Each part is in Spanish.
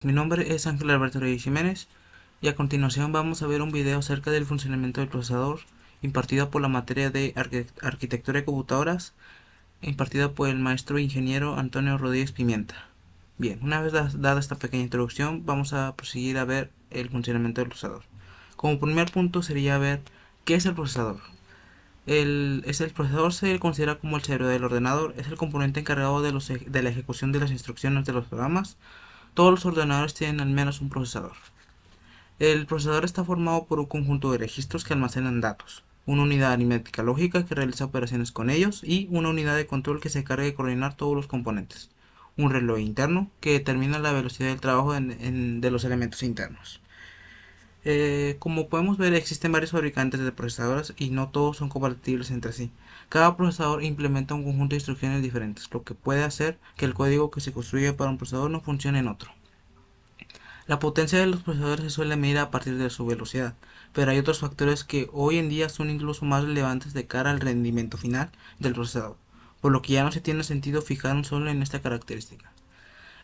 Mi nombre es Ángel Alberto Reyes Jiménez y a continuación vamos a ver un video acerca del funcionamiento del procesador impartido por la materia de arquitectura de computadoras impartida por el maestro ingeniero Antonio Rodríguez Pimienta. Bien, una vez dada esta pequeña introducción, vamos a proseguir a ver el funcionamiento del procesador. Como primer punto sería ver qué es el procesador. El procesador se considera como el cerebro del ordenador, es el componente encargado de la ejecución de las instrucciones de los programas. Todos los ordenadores tienen al menos un procesador. El procesador está formado por un conjunto de registros que almacenan datos, una unidad aritmética lógica que realiza operaciones con ellos y una unidad de control que se encarga de coordinar todos los componentes, un reloj interno que determina la velocidad del trabajo de los elementos internos. Como podemos ver, existen varios fabricantes de procesadores y no todos son compatibles entre sí. Cada procesador implementa un conjunto de instrucciones diferentes, lo que puede hacer que el código que se construye para un procesador no funcione en otro. La potencia de los procesadores se suele medir a partir de su velocidad, pero hay otros factores que hoy en día son incluso más relevantes de cara al rendimiento final del procesador, por lo que ya no se tiene sentido fijar solo en esta característica.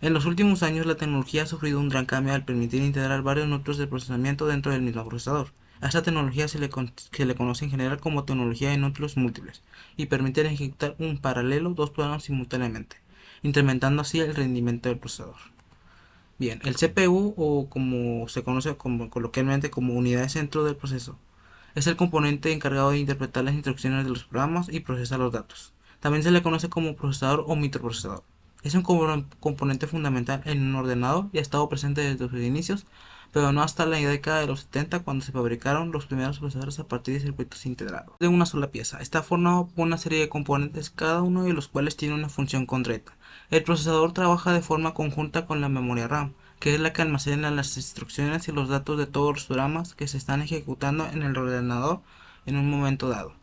En los últimos años la tecnología ha sufrido un gran cambio al permitir integrar varios núcleos de procesamiento dentro del mismo procesador. A esta tecnología se le conoce en general como tecnología de núcleos múltiples y permite ejecutar un paralelo dos programas simultáneamente, incrementando así el rendimiento del procesador. Bien, el CPU, o como se conoce coloquialmente como unidad de centro del proceso, es el componente encargado de interpretar las instrucciones de los programas y procesar los datos. También se le conoce como procesador o microprocesador. Es un componente fundamental en un ordenador y ha estado presente desde sus inicios, pero no hasta la década de los 70 cuando se fabricaron los primeros procesadores a partir de circuitos integrados de una sola pieza. Está formado por una serie de componentes, cada uno de los cuales tiene una función concreta. El procesador trabaja de forma conjunta con la memoria RAM, que es la que almacena las instrucciones y los datos de todos los programas que se están ejecutando en el ordenador en un momento dado.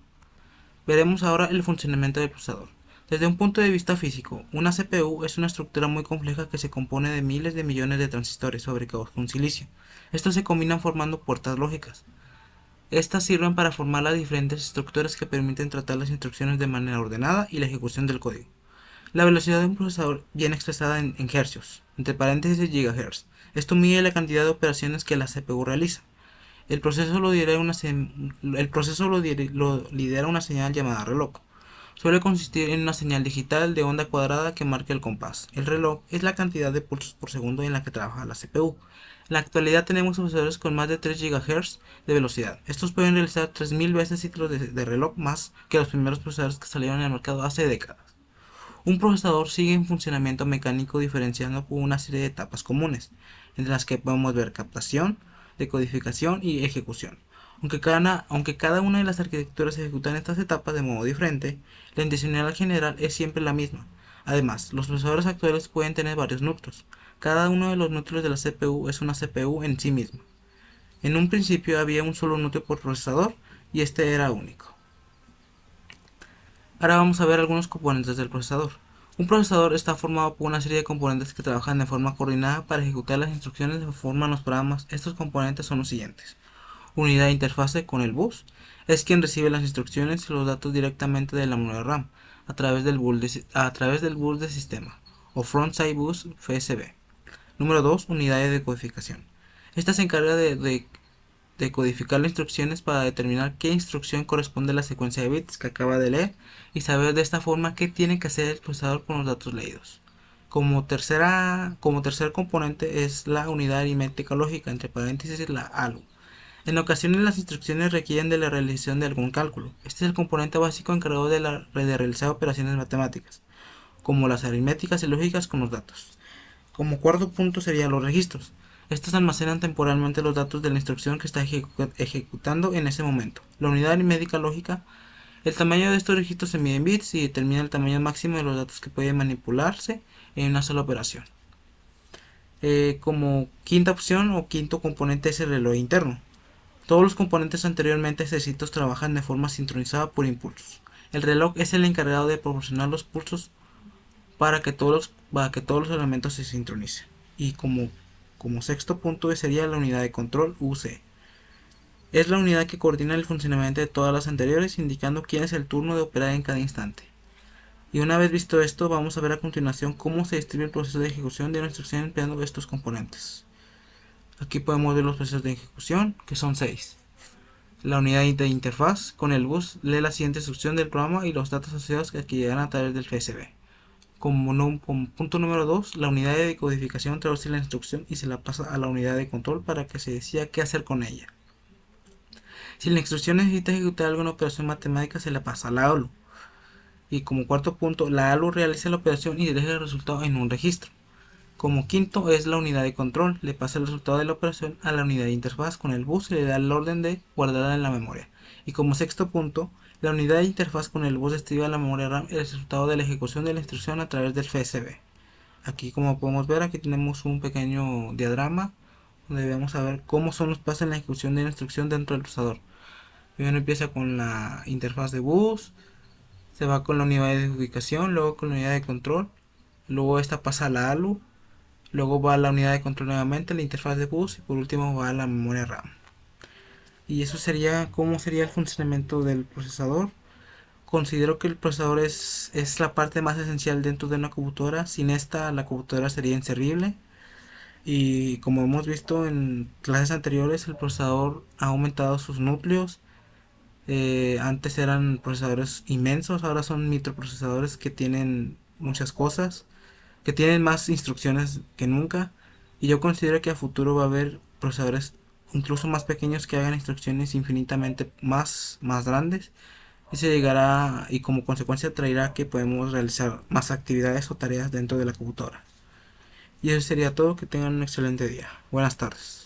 Veremos ahora el funcionamiento del procesador. Desde un punto de vista físico, una CPU es una estructura muy compleja que se compone de miles de millones de transistores fabricados con silicio. Estos se combinan formando puertas lógicas. Estas sirven para formar las diferentes estructuras que permiten tratar las instrucciones de manera ordenada y la ejecución del código. La velocidad de un procesador viene expresada en hercios, entre paréntesis gigahertz. Esto mide la cantidad de operaciones que la CPU realiza. El proceso lo lidera una señal llamada reloj. Suele consistir en una señal digital de onda cuadrada que marca el compás. El reloj es la cantidad de pulsos por segundo en la que trabaja la CPU. En la actualidad tenemos procesadores con más de 3 GHz de velocidad. Estos pueden realizar 3000 veces ciclos de reloj más que los primeros procesadores que salieron al mercado hace décadas. Un procesador sigue en funcionamiento mecánico diferenciando por una serie de etapas comunes, entre las que podemos ver captación, decodificación y ejecución. Aunque cada una de las arquitecturas ejecutan estas etapas de modo diferente, la intencionalidad general es siempre la misma. Además, los procesadores actuales pueden tener varios núcleos. Cada uno de los núcleos de la CPU es una CPU en sí misma. En un principio había un solo núcleo por procesador y este era único. Ahora vamos a ver algunos componentes del procesador. Un procesador está formado por una serie de componentes que trabajan de forma coordinada para ejecutar las instrucciones que forman los programas. Estos componentes son los siguientes. Unidad de interfase con el bus. Es quien recibe las instrucciones y los datos directamente de la memoria RAM a través del bus de sistema o Frontside Bus FSB. Número 2. Unidad de decodificación. Esta se encarga de codificar las instrucciones para determinar qué instrucción corresponde a la secuencia de bits que acaba de leer y saber de esta forma qué tiene que hacer el procesador con los datos leídos. Como tercer componente es la unidad aritmética lógica, entre paréntesis la ALU. En ocasiones las instrucciones requieren de la realización de algún cálculo. Este es el componente básico encargado de realizar operaciones matemáticas, como las aritméticas y lógicas con los datos. Como cuarto punto serían los registros. Estos almacenan temporalmente los datos de la instrucción que está ejecutando en ese momento. La unidad aritmética lógica, el tamaño de estos registros se mide en bits y determina el tamaño máximo de los datos que pueden manipularse en una sola operación. Como quinta opción o quinto componente es el reloj interno. Todos los componentes anteriormente descritos trabajan de forma sincronizada por impulsos. El reloj es el encargado de proporcionar los pulsos para que todos los elementos se sincronicen. Y como sexto punto sería la unidad de control UC. Es la unidad que coordina el funcionamiento de todas las anteriores, indicando quién es el turno de operar en cada instante. Y una vez visto esto, vamos a ver a continuación cómo se describe el proceso de ejecución de una instrucción empleando estos componentes. Aquí podemos ver los procesos de ejecución, que son 6. La unidad de interfaz con el bus lee la siguiente instrucción del programa y los datos asociados que llegan a través del FSB. Como punto número 2, la unidad de decodificación traduce la instrucción y se la pasa a la unidad de control para que se decida qué hacer con ella. Si la instrucción necesita ejecutar alguna operación matemática, se la pasa a la ALU. Y como cuarto punto, la ALU realiza la operación y deja el resultado en un registro. Como quinto es la unidad de control, le pasa el resultado de la operación a la unidad de interfaz con el bus y le da el orden de guardada en la memoria. Y como sexto punto, la unidad de interfaz con el bus describe a la memoria RAM el resultado de la ejecución de la instrucción a través del FSB. Aquí, como podemos ver, aquí tenemos un pequeño diagrama donde vamos a ver cómo son los pasos en la ejecución de la instrucción dentro del procesador. Primero empieza con la interfaz de bus, se va con la unidad de ubicación, luego con la unidad de control, luego esta pasa a la ALU, luego va a la unidad de control nuevamente, la interfaz de bus y por último va a la memoria RAM. Y eso sería cómo sería el funcionamiento del procesador. Considero que el procesador es la parte más esencial dentro de una computadora. Sin esta, la computadora sería inservible. Y como hemos visto en clases anteriores, el procesador ha aumentado sus núcleos. Antes eran procesadores inmensos, ahora son microprocesadores que tienen muchas cosas, que tienen más instrucciones que nunca. Y yo considero que a futuro va a haber procesadores incluso más pequeños que hagan instrucciones infinitamente más grandes. Y se llegará y como consecuencia traerá que podemos realizar más actividades o tareas dentro de la computadora. Y eso sería todo, que tengan un excelente día. Buenas tardes.